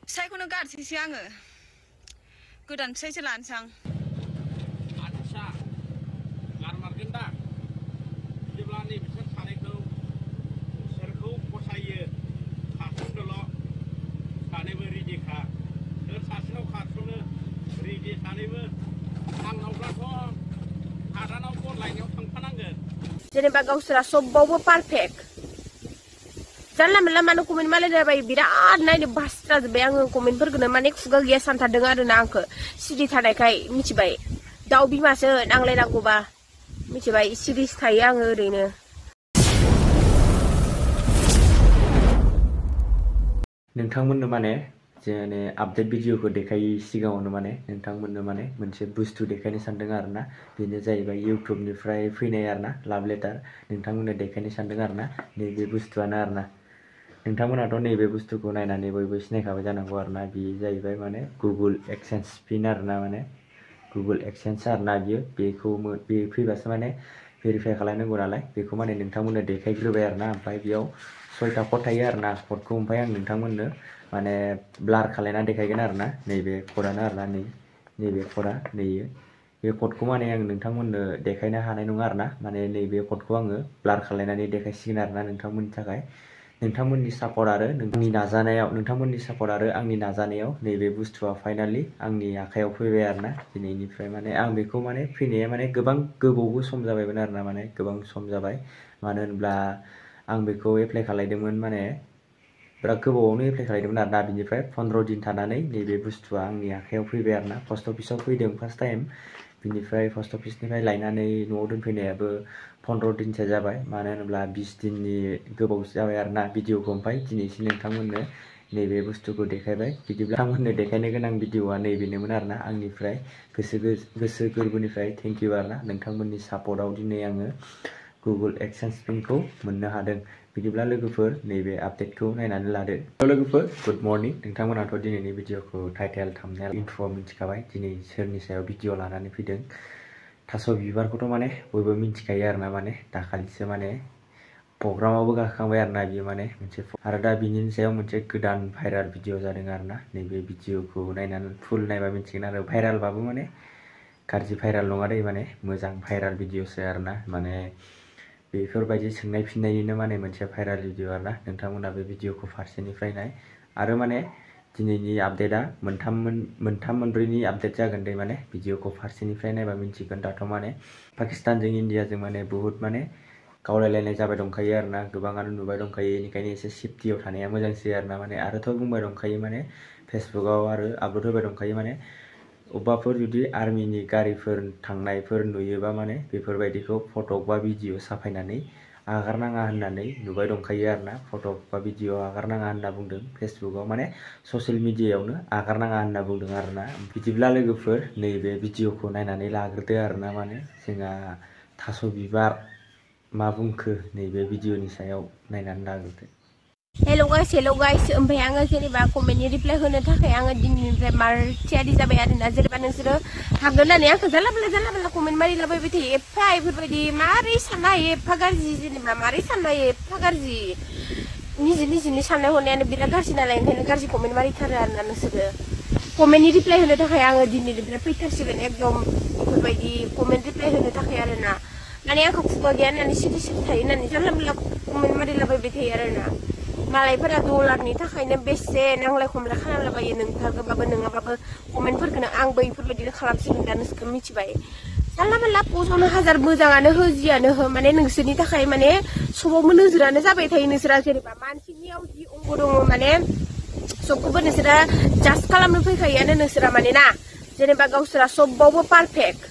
फिसायखौनो गारसैसो आङो गोदान फिसायसो लानोसै आं आदसा गारमारगोन दा जेब्ला नै बिसोर सानैखौ सोरखौ फसायो खारसनदोल' सानैबो रेडिखा सोर सासेनाव खारसनो रेडि सानैबो आंनावब्लाथ' हादानाव बन लायनायाव थांफानांगोन जेनेबा गावसोरा सबबावबो पारफेक्ट जानला मोनला मानो कमेन्ट मालायलाबायो बिराद नायनो बास्राजोब्बाय आङो कमेन्टफोरखौनो माने खुगा गैया सानथारदों आरोना आंखौ सिरि थानायखाय मिथिबाय दाउ बिमासो नांलायनांगौबा मिथिबाय सिरिस थायो आङो ओरैनो नोंथांमोननो माने जेने आपडेट भिडिअखौ देखायै सिगाङावनो माने नोंथांमोननो माने मोनसे बुस्थु देखायनो सानदों आरोना बेनो जाहैबाय इउट्युबनिफ्राय फैनाय आरोना लाभ लेटार नोंथांमोननो देखायनो सानदों आरोना नैबे बुस्थुआनो आरोना नोंथांमोनाथ' नैबे बुस्थुखौ नायनानै बयबो सिनायखाबाय जानांगौ आरोना बियो जाहैबाय माने गुगोल एक्सेन्स पिन आरोना माने गुगोल एक्सेन्स आरोना बेखौ बे फैबासो माने भेरिफाइ खालामनांगौ नालाय बेखौ माने नोंथांमोननो देखायग्रोबाय आरोना ओमफ्राय बेयाव 6टा कड थायो आरोना क'डखौ ओमफ्राय आं नोंथांमोननो माने ब्लार खालायना देखायगोन आरोना नैबे क'डानो आरोना नैबे क'डा नैयो बे क'डखौ माने आं नोंथांमोननो देखायनो हानाय नङा आरोना माने नैबे क'डखौ आङो ब्लार खालायनानै देखायसिगोन आरोना नोंथांमोननि थाखाय नोंथांमोननि सापर्ट आरो नोंथांमोननि सापर्ट आरो आंनि नाजानायाव नैबे बुस्थुआ फाइनालि आंनि आखायाव फैबाय आरोना दिनैनिफ्राय माने आं बेखौ माने फैनाया माने गोबां गोबावबो सम जाबायमोन आरोना माने गोबां सम जाबाय मानो होनब्ला आं बेखौ एप्लाइ खालायदोंमोन माने बिराद गोबावआवनो एप्लाइ खालायदोंमोन आरोना बिनिफ्राय 15 दिन थानानै नैबे बुस्थुआ आंनि आखायाव फैबाय आरोना पस्ट अफिसाव फैदों फार्स्ट टाइम बिनिफ्राय पस्ट अफिसनिफ्राय लायनानै न'आव दोनफैनायाबो 15 दिनसो जाबाय मानो होनोब्ला 20 दिननि गोबाव जाबाय आरोना भिडिअखौ ओमफ्राय दिनैसो नोंथांमोननो नैबे बुस्थुखौ देखायबाय बिदिब्ला नोंथांमोननो देखायनो गोनां भिडिअआ नैबेनोमोन आरोना आंनिफ्राय गोसो गोरबोनिफ्राय थेंक इउ आरोना नोंथांमोननि सापर्टआव दिनै आङो गुगोल एक्सेन्स पिनखौ मोननो हादों बिदिब्ला लोगोफोर नैबे आपडेटखौ नायनानै लादो लोगोफोर गुड मर्निं नोंथांमोनाथ' दिनैनि भिडिअखौ टाइटेल थाम्बनेल इन्ट्र'आव मिथिखाबाय दिनै सोरनि सायाव भिडिअ लानानै फैदों थास' बिबारखौथ' माने बयबो मिथिखायो आरोना माने दाखालिसो माने प्रग्रामावबो गाखांबाय आरोना बियो माने मोनसे आरो दा बिनि सायाव मोनसे गोदान भाइराल भिडिअ जादों आरोना नैबे भिडिअखौ नायनानै फुल नायबा मिथिगोन आरो भाइरालबाबो माने गाज्रि भाइराल नङा दै माने मोजां भाइराल भिडिअसो आरोना माने बेफोरबायदि सोंनाय फिननायनिनो माने मोनसे भाइराल भिडिअ आरोना नोंथांमोना बे भिडिअखौ फारसेनिफ्राय नाय आरो माने दिनैनि आपडेटआ मोनथाम मोनब्रैनि आपडेट जागोन दे माने भिडिअखौ फारसेनिफ्राय नायबा मिथिगोन दाथ' माने पाकिस्तानजों इन्डियाजों माने बुहुत माने गावलायलायनाय जाबाय दंखायो आरोना गोबाङानो नुबाय दंखायो बेनिखायनो एसे सेफटियाव थानाया मोजांसै आरोना माने आरोथ' बुंबाय दंखायो माने फेसबुकआव आरो आपल'ड होबाय दंखायो माने अबेबाफोर जुदि आर्मिनि गारिफोर थांनायफोर नुयोबा माने बेफोरबायदिखौ फट' बा भिडिअ साफायनानै आगारनाङा होननानै नुबाय दंखायो आरोना फट' बा भिडिअ आगारनाङा होनना बुंदों फेसबुकआव माने ससियेल मिडियायावनो आगारनाङा होनना बुंदों आरोना बिदिब्ला लोगोफोर नैबे भिडिअखौ नायनानै लाग्रोदो आरोना माने जोंहा थास' बिबार मा बुंखो नैबे भिडिअनि सायाव नायनानै लाग्रोदो हेल' गाइस ओमफ्राय आङो जेनेबा कमेन्टनि रिप्लाइ होनो थाखाय आङो दिनैनिफ्राय मार थियारि जाबाय आरोना जेनेबा नोंसोरो हाबगोन होननानै आंखौ जानला मोनला कमेन्ट मारिलाबायबाय थायो एफा बेफोरबायदि मारै साननो हायो एफा गाज्रि जेनेबा मारै साननो हायो एफा गाज्रि निजिनि साननाय हनायानो बिराद गाज्रि नालाय ओंखायनो गाज्रि कमेन्ट मारिथारो आरोना नोंसोरो कमेन्टनि रिप्लाइ होनो थाखाय आङो दिनैनिफ्राय फैथारसिगोन एकदम बेफोरबायदि कमेन्ट रिप्लाइ होनो थाखाय आरोना माने आंखौ खुगा गैया होननानै सिरि थायो होननानै जानला मोनला कमेन्ट मारिलाबायबाय थायो आरोना मालायफोरा डलारनि थाखायनो बेसे नांलाय खमलाय खालामलाबायो नोंथारगोबाबो नङाबाबो कमेन्टफोरखौनो आंबो बेफोरबायदिनो खालामसिगोन दा नोंसोरखौ मिथिबाय जानला मोनला पस्टआवनो हाजार मोजाङानो हो जियानो हो माने नोंसोरनि थाखाय माने सबावबो नोजोरानो जाबाय थायो नोंसोरा जेनेबा मानसिनियाव जि अंग दङ माने सबखौबो नोंसोरा जास्ट खालामनो फैखायोआनो नोंसोरा माने ना जेनेबा गावसोरा सबबावबो पारफेक्ट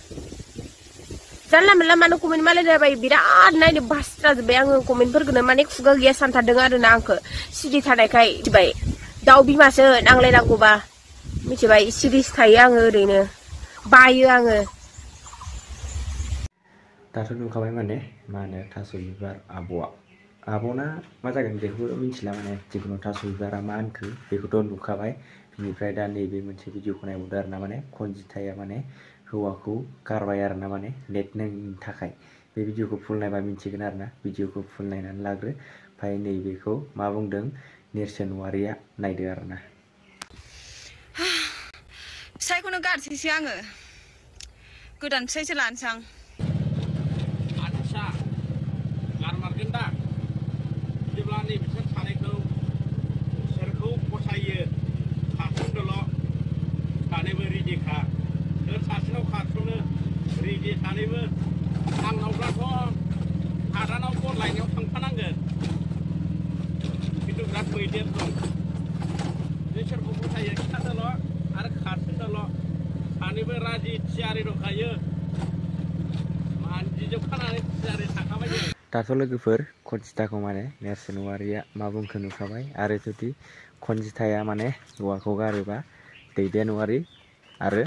जानला मोनला मानो कमेन्ट मालायलाबायो बिराद नायनो बास्राजोब्बाय आङो कमेन्टफोरखौनो माने खुगा गैया सानथारदों आरोना आंखौ सिरि थानायखाय मिथिबाय दाउ बिमासो नांलायनांगौबा मिथिबाय सिरिस थायो आङो ओरैनो बायो आङो दाथ' नुखाबाय माने मा होनो थास' बिबार आब'ना मा जागोन बेखौबो मिथिला माने जिखुनु थास' बिबारा मा होनखो बेखौथ' नुखाबाय बिनिफ्राय दा नैबे मोनसे भिडिअखौ नायबावदो आरोना माने खनजिथाया माने हौवाखौ गारबाय आरोना माने नेट नाङिनि थाखाय बे भिडिअखौ फुल नायबा मिथिगोन आरोना भिडिअखौ फुल नायनानै लाग्रो ओमफ्राय नैबेखौ मा बुंदों नेरसोन औवारिया नायदो आरोना फिसाइखौनो गारसैसो आङो गोदान फिसाइसो लानोसै आं आदसा गारमारगोन दा जेब्ला नैबिसोर सानैखौ सोरखौ फसायो खारसनदोल' सानैबो रेडिखा सोर सासेनाव खारसनो रेडि सानैबो आंनावब्लाथ' हादानाव बन लायनायाव थांफानांगोन खिन्थु बिराद मैदेर दं बे सोरखौ फसायो खिथादोल' आरो खारसनदोल' सानैबो राजि थियारि दंखायो मानजिजोबखानानै थियारि थाखाबाय जों दाथ' लोगोफोर खनजिथाखौ माने नेरसोन औवारिया मा बुंखो नुखाबाय आरो जुदि खनजिथाया माने हौवाखौ गारोबा दैदेन औवारि आरो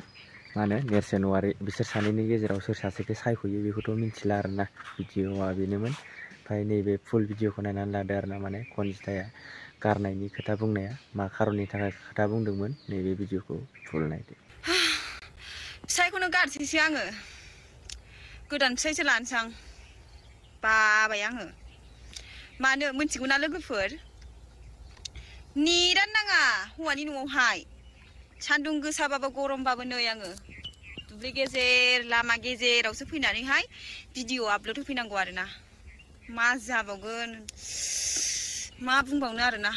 मा होनो नेरसोन औवारि बिसोर सानैनि गेजेराव सोर सासेखौ सायख'यो बेखौथ' मिथिला आरोना भिडिअ'आ बेनोमोन ओमफ्राय नैबे फुल भिडिअ'खौ नायनानै लादो आरोना माने खनजिथाया गारनायनि खोथा बुंनाया मा खारननि थाखाय खोथा बुंदोंमोन नैबे भिडिअ'खौ फुल नायदो फिसाइखौनो गारसैसो आङो गोदान फिसाइसो लानोसै आं बाबाय आङो मानो मिथिगौ ना लोगोफोर नेटानो नाङा हौवानि न'आवहाय सान्दुं गोसाबाबो गरमबाबो नै आङो दुब्लि गेजेर लामा गेजेरावसो फैनानैहाय भिडिअ आपल'ड होफैनांगौ आरोना मा जाबावगोन मा बुंबावनो आरोना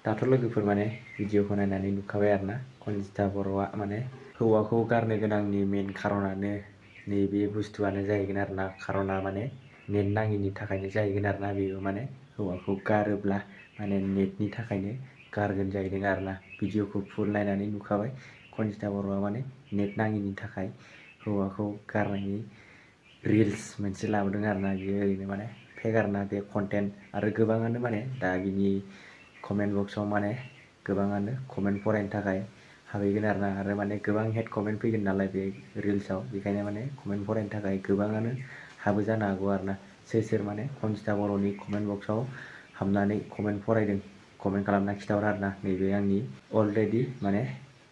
दाथ' लोगोफोर माने भिडिअ'खौ नायनानै नुखाबाय आरोना खनजिथा बर'आ माने हौवाखौ गारनो गोनांनि मेन खारनानो नैबे बुस्थुआनो जाहैगोन आरोना खारना माने नेट नाङिनि थाखायनो जाहैगोन आरोना बेयो माने हौवाखौ गारोब्ला माने नेटनि थाखायनो गारगोन जाहैदों आरोना भिडिअ'खौ फुल नायनानै नुखाबाय खनजिथा बर'आ माने नेट नाङिनि थाखाय हौवाखौ गारनायनि रिल्स मोनसे लाबोदों आरोना बियो ओरैनो माने फेक आरोना बे कन्टेन्ट आरो गोबाङानो माने दा बिनि कमेन्ट बक्सआव माने गोबाङानो कमेन्ट फरायनो थाखाय हाबहैगोन आरो माने गोबां हेड कमेन्ट फैगोन नालाय बे रिल्सआव बेखायनो माने कमेन्ट फरायनो थाखाय गोबाङानो हाबो जानो हागौ आरोना सोर माने खनजिथा बर'नि कमेन्ट बक्सआव हाबनानै कमेन्ट फरायदों कमेन्ट खालामना खिथाहर आरोना नैबे आंनि अलरेडि माने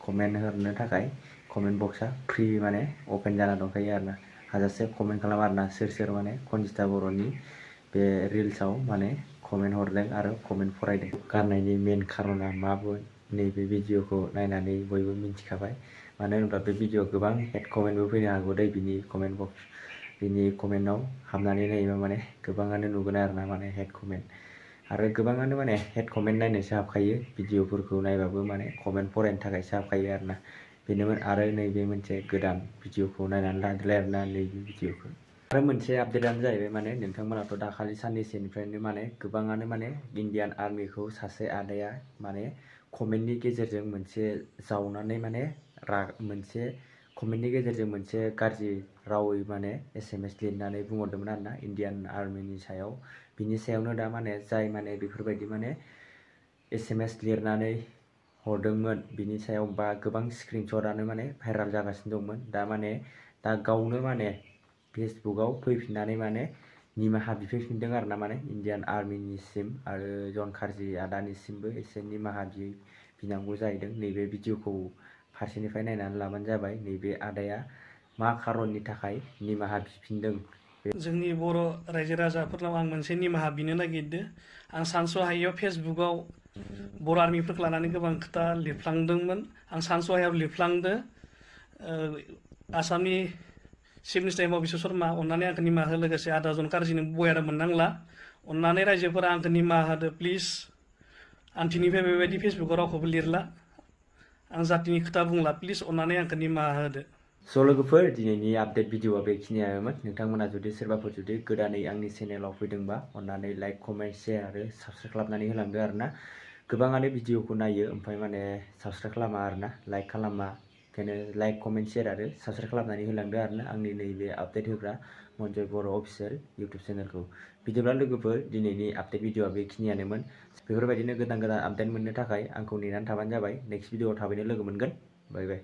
कमेन्ट हरनो थाखाय कमेन्ट बक्सआ फ्रि माने अपेन जाना दंखायो आरोना हाजासे कमेन्ट खालाम आरोना सोर माने खनजिथा बर'नि बे रिल्सआव माने कमेन्ट हरदों आरो कमेन्ट फरायदों गारनायनि मेन खारना माबोन नैबे भिडिअ'खौ नायनानै बयबो मिथिखाबाय मानो होनोब्ला बे भिडिअ'आव गोबां हेड कमेन्टबो फैनो हागौ दै बिनि कमेन्ट बक्स बिनि कमेन्टआव हाबनानै नायोबा माने गोबाङानो नुगोन आरोना माने हेड कमेन्ट आरो गोबाङानो माने हेड कमेन्ट नायनोसो हाबखायो भिडिअ'फोरखौ नायबाबो माने कमेन्ट फरायनो थाखायसो हाबखायो आरोना बेनोमोन आरो नैबे मोनसे गोदान भिडिअ'खौ नायनानै लादोलाय आरोना नैबे भिडिअ'खौ आरो मोनसे आपडेटआनो जाहैबाय माने नोंथांमोनाथ' दाखालि साननैसोनिफ्रायनो माने गोबाङानो माने इण्डियान आर्मिखौ सासे आदाया माने कमेन्टनि गेजेरजों मोनसे जावनानै माने मोनसे कमेन्टनि गेजेरजों मोनसे गाज्रि रावै माने SMS लिरनानै बुंहरदोंमोन आरोना इण्डियान आर्मिनि सायाव बिनि सायावनो दा माने जाय माने बेफोरबायदि माने SMS लिरनानै हरदोंमोन बिनि सायाव बा गोबां स्क्रिनशटआनो माने भाइराल जागासिनो दंमोन दा गावनो माने फेसबुकआव फैफिननानै माने निमाहा बिफैफिनदों आरोना माने इण्डियान आर्मिनिसिम आरो जन खारजि आदानिसिमबो एसे निमाहा बिनांगौ जाहैदों नैबे भिडिअ'खौ फारसेनिफ्राय नायनानै लाबानो जाबाय नैबे आदाया मा खारननि थाखाय निमाहा बिफिनदों जोंनि बर' रायजो राजाफोरनाव आं मोनसे निमाहा बिनो नागिरदों आं सानस'हायैयाव फेसबुकआव बर' आर्मिफोरखौ लानानै गोबां खोथा लिरफ्लांदोंमोन आं सानस'हायैयाव लिरफ्लांदो आसामनि चिफ मिनिस्टार हिमन्त बिश्व शर्मा अन्नानै आंखौ निमाहा हो लोगोसे आदा जन खारजिनो बयारा मोननांला अन्नानै रायजोफोरा आंखौ निमाहा होदो प्लिज आं दिनैनिफ्राय बेबायदि फेसबुकआव रावखौबो लिरला आं जातिनि खोथा बुंला प्लिज अन्नानै आंखौ निमाहा होदो स' लोगोफोर दिनैनि आपडेट भिडिअ'आ बेखिनियानोमोन नोंथांमोना जुदि सोरबाफोर जुदि गोदानै आंनि चेनेलाव फैदोंबा अन्नानै लाइक कमेन्ट शेयार आरो साबस्क्राइब खालामनानै होलांदो आरोना गोबाङानो भिडिअ'खौ नायो ओमफ्राय माने साबस्क्राइब खालामा आरोना लाइक खालामा ओंखायनो लाइक कमेन्ट शेयार आरो साबस्क्राइब खालामनानै होलांदो आरोना आंनि नैबे आपडेट होग्रा मनजय बर' अफिसियेल इउटुब चेनेलखौ बिदिब्ला लोगोफोर दिनैनि आपडेट भिडिअ'आ बेखिनियानोमोन बेफोरबायदिनो गोदान आपडेट मोननो थाखाय आंखौ नेनानै थाबानो जाबाय नेक्स्ट भिडिअ'आव थाबैनो लोगो मोनगोन बाय बाय